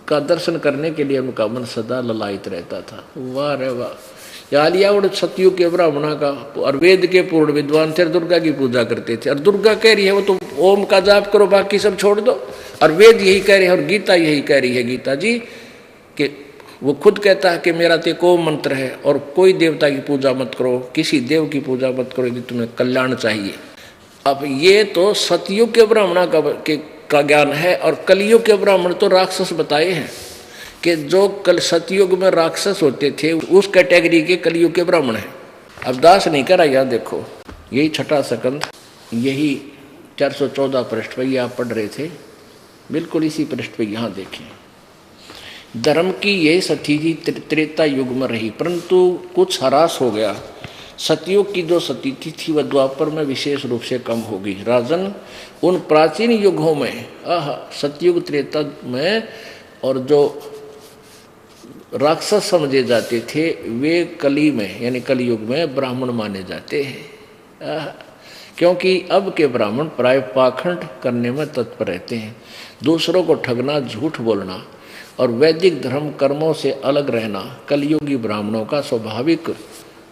का दर्शन करने के लिए उनका मन सदा ललायित रहता था। वाह रे वाह। यालियावड़ सतयुग के ब्राह्मणा का और वेद के पूर्ण विद्वान थे, दुर्गा की पूजा करते थे। और दुर्गा कह रही है वो तो ओम का जाप करो, बाकी सब छोड़ दो। और वेद यही कह रहे हैं और गीता यही कह रही है, गीता जी कि वो खुद कहता है कि मेरा तो एक ओम मंत्र है और कोई देवता की पूजा मत करो, किसी देव की पूजा मत करो यदि तुम्हें कल्याण चाहिए। अब ये तो सतयुग के ब्राह्मणा का ज्ञान है और कलयुग के ब्राह्मण तो राक्षस बताए हैं कि जो कल सतयुग में राक्षस होते थे उस कैटेगरी के कलयुग के ब्राह्मण हैं। अब दास नहीं करा, याद देखो यही छठा सकंद, यही 414 पृष्ठ पर ये आप पढ़ रहे थे, बिल्कुल इसी पृष्ठ पर यहाँ देखें। धर्म की यही सती जी त्रेता युग में रही, परंतु कुछ ह्रास हो गया। सतयुग की जो सतीथि थी वह द्वापर में विशेष रूप से कम हो गई। राजन, उन प्राचीन युगों में सतयुग त्रेता में और जो राक्षस समझे जाते थे वे कली में यानी कलयुग में ब्राह्मण माने जाते हैं, क्योंकि अब के ब्राह्मण प्राय पाखंड करने में तत्पर रहते हैं। दूसरों को ठगना, झूठ बोलना और वैदिक धर्म कर्मों से अलग रहना कलयुगी ब्राह्मणों का स्वाभाविक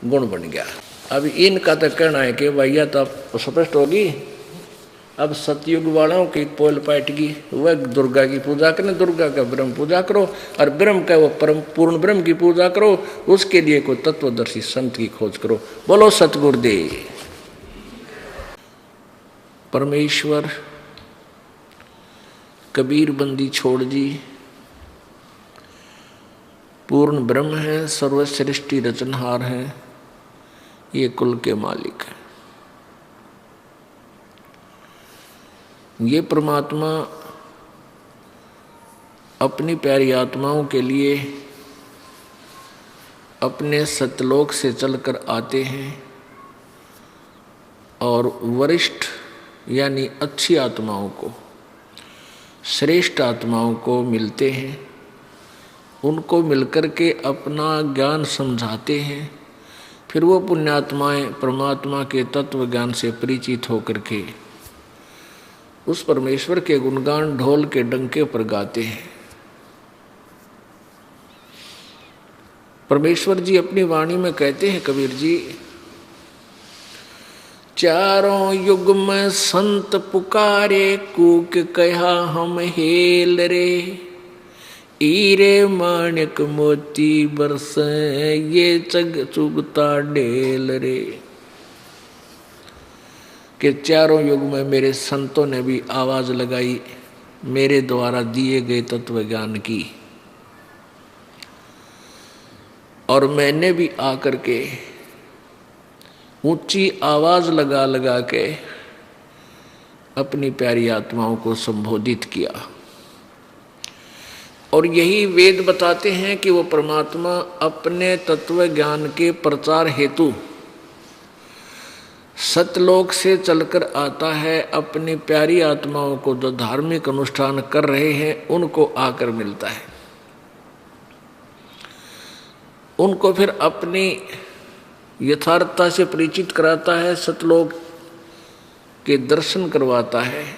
गुण बन गया। अब इनका तो कहना है कि भैया तो स्पष्ट होगी, अब सतयुग वालों की पोल पाटगी वह दुर्गा की पूजा करें, दुर्गा का ब्रह्म पूजा करो और ब्रह्म का वो परम पूर्ण ब्रह्म की पूजा करो, उसके लिए कोई तत्वदर्शी संत की खोज करो। बोलो सतगुरुदेव। परमेश्वर कबीर बंदी छोड़ जी, पूर्ण ब्रह्म है, सर्वश्रेष्ठी रचनहार है, ये कुल के मालिक है। ये परमात्मा अपनी प्यारी आत्माओं के लिए अपने सतलोक से चलकर आते हैं और वरिष्ठ यानी अच्छी आत्माओं को, श्रेष्ठ आत्माओं को मिलते हैं, उनको मिलकर के अपना ज्ञान समझाते हैं। फिर वो पुण्यात्माएं परमात्मा के तत्व ज्ञान से परिचित होकर के उस परमेश्वर के गुणगान ढोल के डंके पर गाते हैं। परमेश्वर जी अपनी वाणी में कहते हैं, कबीर जी, चारों युग में संत पुकारे, कूक कहा हम हेल रे, हीरे माणिक मोती बरसे, ये चग चुगता ढेल रे। कि चारों युग में मेरे संतों ने भी आवाज लगाई मेरे द्वारा दिए गए तत्व ज्ञान की, और मैंने भी आकर के ऊंची आवाज लगा लगा के अपनी प्यारी आत्माओं को संबोधित किया। और यही वेद बताते हैं कि वो परमात्मा अपने तत्व ज्ञान के प्रचार हेतु सतलोक से चलकर आता है। अपनी प्यारी आत्माओं को जो धार्मिक अनुष्ठान कर रहे हैं उनको आकर मिलता है, उनको फिर अपनी यथार्थता से परिचित कराता है, सतलोक के दर्शन करवाता है।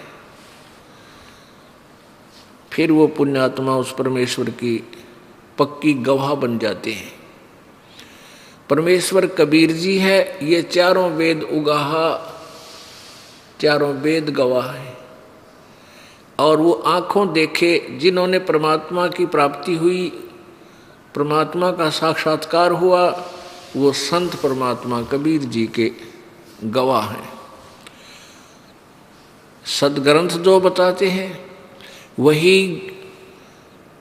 फिर वो पुण्यात्मा उस परमेश्वर की पक्की गवाह बन जाते हैं। परमेश्वर कबीर जी है, ये चारों वेद उगाहा, चारों वेद गवाह है। और वो आंखों देखे जिन्होंने परमात्मा की प्राप्ति हुई, परमात्मा का साक्षात्कार हुआ, वो संत परमात्मा कबीर जी के गवाह हैं। सदग्रंथ जो बताते हैं वही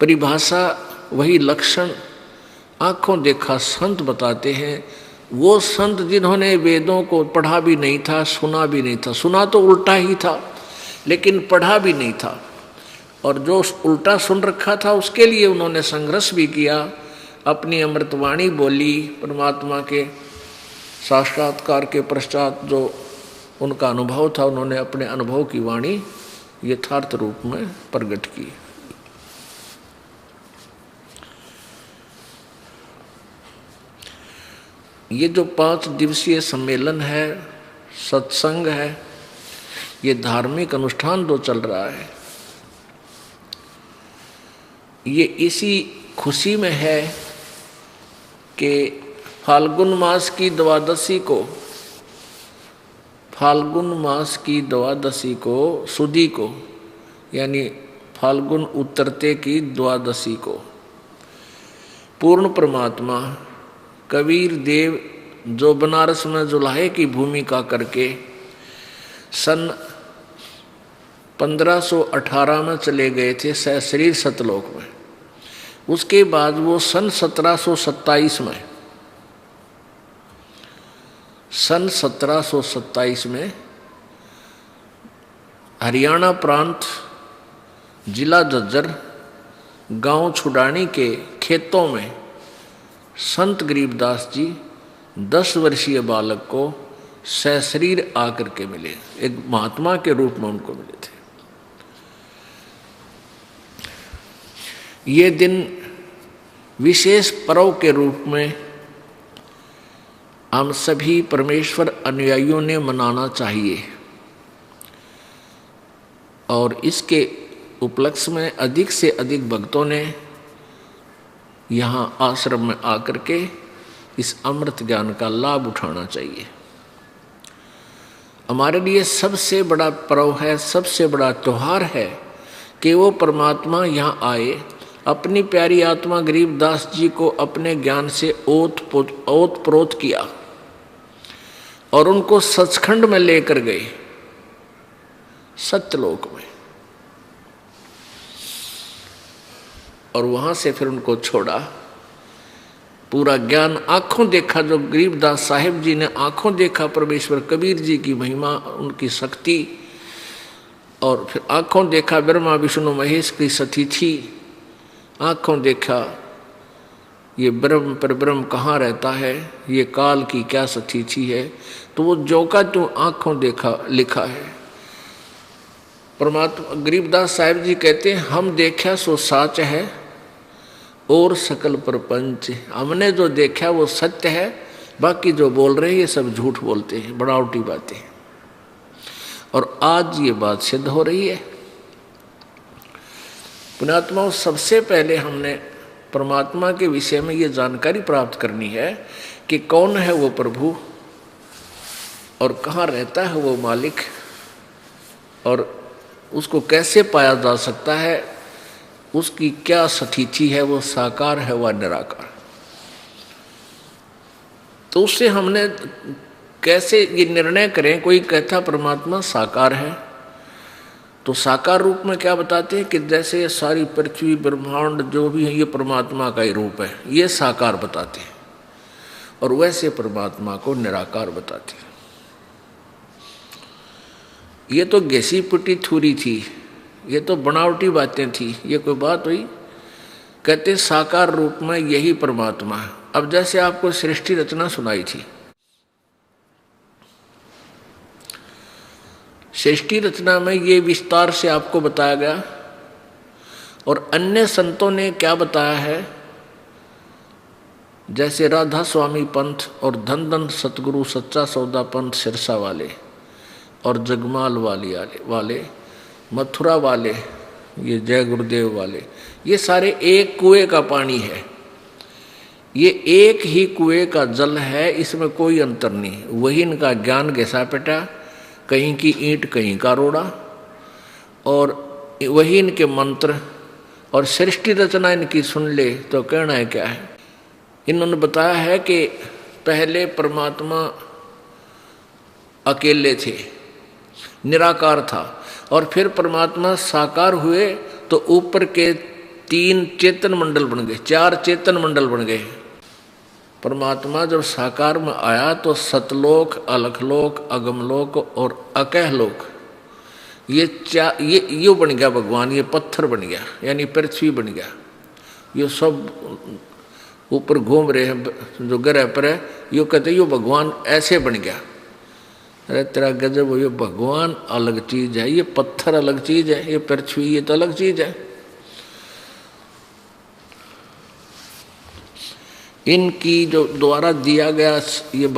परिभाषा, वही लक्षण आंखों देखा संत बताते हैं। वो संत जिन्होंने वेदों को पढ़ा भी नहीं था, सुना भी नहीं था, सुना तो उल्टा ही था लेकिन पढ़ा भी नहीं था, और जो उल्टा सुन रखा था उसके लिए उन्होंने संघर्ष भी किया, अपनी अमृतवाणी बोली। परमात्मा के साक्षात्कार के पश्चात जो उनका अनुभव था, उन्होंने अपने अनुभव की वाणी यथार्थ रूप में प्रकट की। ये जो 5 दिवसीय सम्मेलन है, सत्संग है, ये धार्मिक अनुष्ठान जो चल रहा है, ये इसी खुशी में है कि फाल्गुन मास की द्वादशी को, फाल्गुन मास की द्वादशी को, सुदी को, यानी फाल्गुन उतरते की द्वादशी को पूर्ण परमात्मा कबीर देव जो बनारस में जुलाहे की भूमिका करके सन 1518 में चले गए थे सशरीर सतलोक में। उसके बाद वो सन 1727 में हरियाणा प्रांत, जिला झज्जर, गांव छुडानी के खेतों में संत गरीबदास जी 10 वर्षीय बालक को सशरीर आकर के मिले, एक महात्मा के रूप में उनको मिले थे। ये दिन विशेष पर्व के रूप में हम सभी परमेश्वर अनुयायियों ने मनाना चाहिए, और इसके उपलक्ष्य में अधिक से अधिक भक्तों ने यहाँ आश्रम में आकर के इस अमृत ज्ञान का लाभ उठाना चाहिए। हमारे लिए सबसे बड़ा पर्व है, सबसे बड़ा त्योहार है कि वो परमात्मा यहाँ आए, अपनी प्यारी आत्मा गरीबदास जी को अपने ज्ञान से ओत-प्रोत किया और उनको सचखंड में लेकर गए, सत्यलोक में। और वहाँ से फिर उनको छोड़ा। पूरा ज्ञान आँखों देखा, जो गरीबदास साहिब जी ने आँखों देखा परमेश्वर कबीर जी की महिमा, उनकी शक्ति, और फिर आँखों देखा ब्रह्मा विष्णु महेश की सतिथि, आँखों देखा ये ब्रह्म पर ब्रह्म कहाँ रहता है, ये काल की क्या सतिथि है। तो वो जो का जो आँखों देखा लिखा है। परमात्मा गरीबदास साहिब जी कहते हैं, हम देखा सो साच है और सकल प्रपंच, हमने जो देखा वो सत्य है, बाकी जो बोल रहे हैं ये सब झूठ बोलते हैं, बनावटी बातें। और आज ये बात सिद्ध हो रही है। पुण्यात्माओं, सबसे पहले हमने परमात्मा के विषय में ये जानकारी प्राप्त करनी है कि कौन है वो प्रभु और कहाँ रहता है वो मालिक, और उसको कैसे पाया जा सकता है, उसकी क्या स्थिति है, वो साकार है व निराकार। तो उससे हमने कैसे ये निर्णय करें। कोई कहता परमात्मा साकार है, तो साकार रूप में क्या बताते हैं कि जैसे ये सारी पृथ्वी ब्रह्मांड जो भी है ये परमात्मा का ही रूप है, ये साकार बताते हैं। और वैसे परमात्मा को निराकार बताते हैं। ये तो घिसी पिटी थूरी थी, ये तो बनावटी बातें थी, ये कोई बात हुई। कहते साकार रूप में यही परमात्मा है। अब जैसे आपको सृष्टि रचना सुनाई थी, सृष्टि रचना में ये विस्तार से आपको बताया गया, और अन्य संतों ने क्या बताया है, जैसे राधा स्वामी पंथ और धन धन सतगुरु सच्चा सौदा पंथ सिरसा वाले और जगमाल वाले मथुरा वाले, ये जय गुरुदेव वाले, ये सारे एक कुएं का पानी है, ये एक ही कुएं का जल है, इसमें कोई अंतर नहीं। वही इनका ज्ञान घिसा पिटा, कहीं की ईंट कहीं का रोड़ा, और वही इनके मंत्र और सृष्टि रचना इनकी सुन ले तो कहना है क्या है। इन्होंने बताया है कि पहले परमात्मा अकेले थे, निराकार था, और फिर परमात्मा साकार हुए तो ऊपर के 3 चेतन मंडल बन गए, 4 चेतन मंडल बन गए। परमात्मा जब साकार में आया तो सतलोक, अलखलोक, अगमलोक और अकहलोक, ये बन गया भगवान। ये पत्थर बन गया, यानी पृथ्वी बन गया। ये सब ऊपर घूम रहे हैं जो ग्रह पर है, यो कहते यो भगवान ऐसे बन गया। अरे तेरा गजब, ये भगवान अलग चीज है, ये पत्थर अलग चीज है, ये पृथ्वी ये तो अलग चीज है। इनकी जो द्वारा दिया गया ये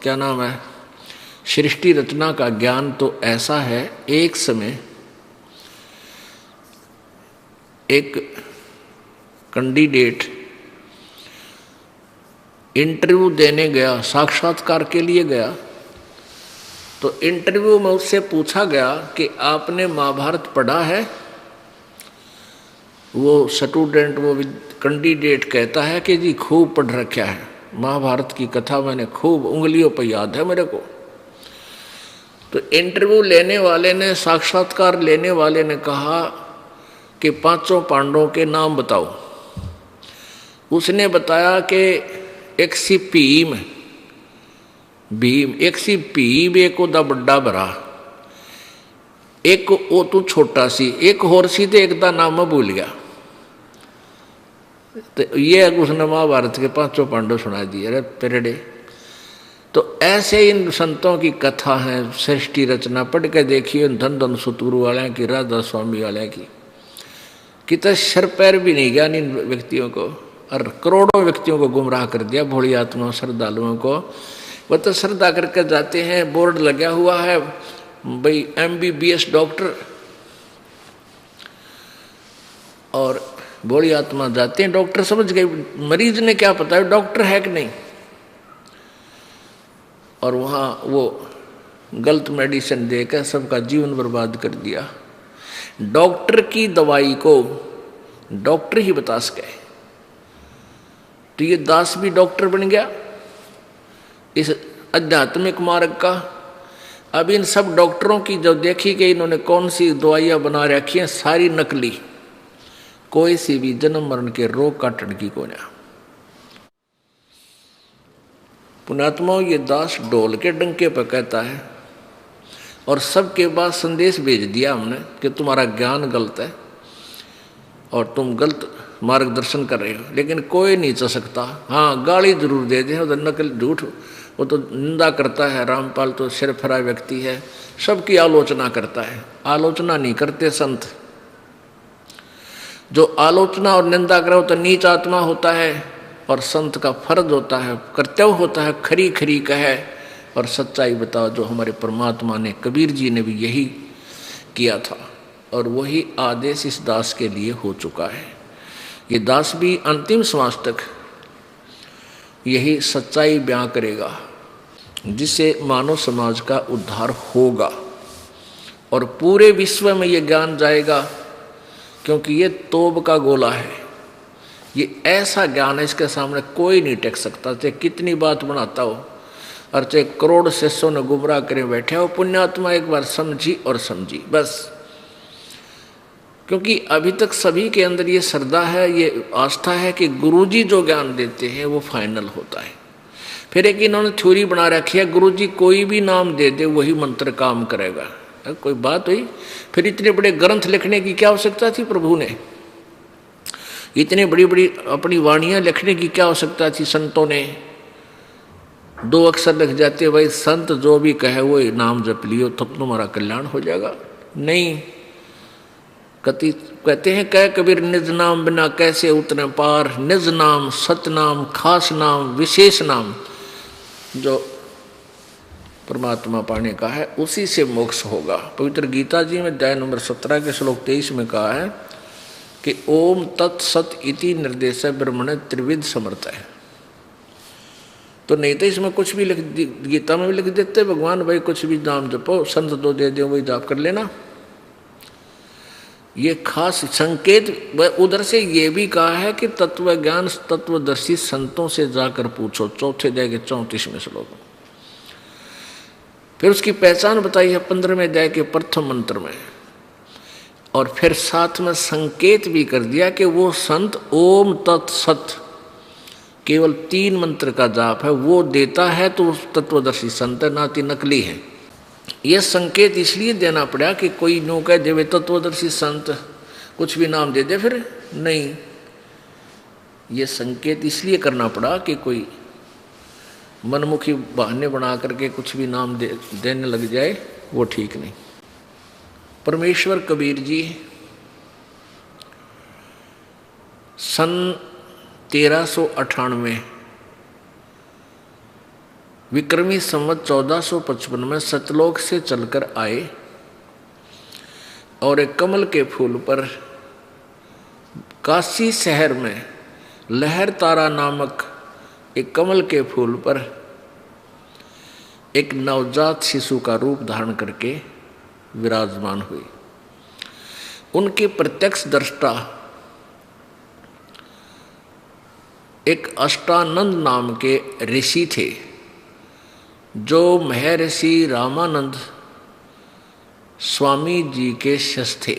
क्या नाम है, सृष्टि रचना का ज्ञान तो ऐसा है। एक समय एक कैंडिडेट इंटरव्यू देने गया, साक्षात्कार के लिए गया, तो इंटरव्यू में उससे पूछा गया कि आपने महाभारत पढ़ा है। वो स्टूडेंट, वो कैंडिडेट कहता है कि जी खूब पढ़ रखा है, महाभारत की कथा मैंने खूब उंगलियों पर याद है मेरे को। तो इंटरव्यू लेने वाले ने, साक्षात्कार लेने वाले ने कहा कि 5 पांडवों के नाम बताओ। उसने बताया कि एक सी भीम, एक सी भीम, एक ओदा बड़ा भरा, एक ओ तू छोटा सी, एक होर सी, तो एक दा नाम मैं भूल गया। तो ये उसने महाभारत के 5 पांडव सुना दिए। अरे पेरडे, तो ऐसे इन संतों की कथा है, सृष्टि रचना पढ़ के देखिए, धन धन सतगुरु वाले की, राधा स्वामी वाले की, कितना सर पैर भी नहीं गया इन व्यक्तियों को, और करोड़ों व्यक्तियों को गुमराह कर दिया, भोली आत्मा श्रद्धालुओं को। वह तो श्रद्धा करके जाते हैं, बोर्ड लगा हुआ है भाई MBBS डॉक्टर, और भोली आत्मा जाते हैं, डॉक्टर समझ गए, मरीज ने क्या पता है डॉक्टर है कि नहीं, और वहाँ वो गलत मेडिसिन देकर सबका जीवन बर्बाद कर दिया। डॉक्टर की दवाई को डॉक्टर ही बता सके, तो ये दास भी डॉक्टर बन गया इस आध्यात्मिक मार्ग का। अब इन सब डॉक्टरों की जब देखी कि इन्होंने कौन सी दवाइयाँ बना रखी हैं, सारी नकली, कोई सी भी जन्म मरण के रोग काटन की को ना। पुण्यात्माओं, ये दास ढोल के डंके पर कहता है और सबके बाद संदेश भेज दिया हमने कि तुम्हारा ज्ञान गलत है और तुम गलत मार्गदर्शन कर रहे हो, लेकिन कोई नहीं चल सकता। हाँ, गाली जरूर दे दे, उधर नकल झूठ, वो तो निंदा करता है। रामपाल तो सिरफरा व्यक्ति है, सबकी आलोचना करता है। आलोचना नहीं करते संत। जो आलोचना और निंदा करे वो तो नीच आत्मा होता है, और संत का फर्ज होता है, कर्तव्य होता है, खरी खरी कहे और सच्चाई बताओ। जो हमारे परमात्मा ने, कबीर जी ने भी यही किया था और वही आदेश इस दास के लिए हो चुका है। ये दास भी अंतिम श्वास तक यही सच्चाई बयां करेगा, जिससे मानव समाज का उद्धार होगा और पूरे विश्व में ये ज्ञान जाएगा, क्योंकि ये तोब का गोला है। ये ऐसा ज्ञान है, इसके सामने कोई नहीं टेक सकता, चाहे कितनी बात बनाता हो और चाहे करोड़ शिष्यों ने गुमराह करे बैठे हो। पुण्यात्मा एक बार समझी और समझी बस। क्योंकि अभी तक सभी के अंदर ये श्रद्धा है, ये आस्था है कि गुरुजी जो ज्ञान देते हैं वो फाइनल होता है। फिर एक इन्होंने थ्योरी बना रखी है, गुरुजी कोई भी नाम दे दे वही मंत्र काम करेगा। कोई बात हुई? फिर इतने बड़े ग्रंथ लिखने की क्या आवश्यकता थी प्रभु ने? इतनी बड़ी बड़ी अपनी वाणियां लिखने की क्या आवश्यकता थी संतों ने? 2 अक्षर लिख जाते, भाई संत जो भी कहे वो नाम जप लियो तब तुम्हारा कल्याण हो जाएगा। नहीं, कहते हैं कह कबीर निज नाम बिना कैसे उतरे पार, निज नाम सतनाम खास नाम विशेष नाम जो परमात्मा पाने का है उसी से मोक्ष होगा। पवित्र गीता जी में अध्याय नंबर 17 के श्लोक 23 में कहा है कि ओम तत्सत इति निर्देश ब्रह्मण त्रिविध समर्थ है। तो नहीं तो इसमें कुछ भी लिख, गीता में भी लिख देते भगवान भाई कुछ भी नाम जपो, संत दो दे दो वही जाप कर लेना। ये खास संकेत उधर से ये भी कहा है कि तत्व ज्ञान तत्वदर्शी संतों से जाकर पूछो, चौथे अध्याय के 34वें श्लोक। फिर उसकी पहचान बताई है 15वें अध्याय के प्रथम मंत्र में, और फिर साथ में संकेत भी कर दिया कि वो संत ओम तत्सत केवल 3 मंत्र का जाप है वो देता है तो तत्वदर्शी संत है, नाती नकली है। यह संकेत इसलिए देना पड़ा कि कोई नो कह दे तत्वदर्शी संत कुछ भी नाम दे दे, फिर नहीं, ये संकेत इसलिए करना पड़ा कि कोई मनमुखी बहाने बना करके कुछ भी नाम देने लग जाए, वो ठीक नहीं। परमेश्वर कबीर जी सन 1398 विक्रमी संवत 1455 में सतलोक से चलकर आए और एक कमल के फूल पर काशी शहर में लहर तारा नामक एक कमल के फूल पर एक नवजात शिशु का रूप धारण करके विराजमान हुई। उनके प्रत्यक्ष दृष्टा एक अष्टानंद नाम के ऋषि थे, जो महर्षि रामानंद स्वामी जी के शिष्य थे।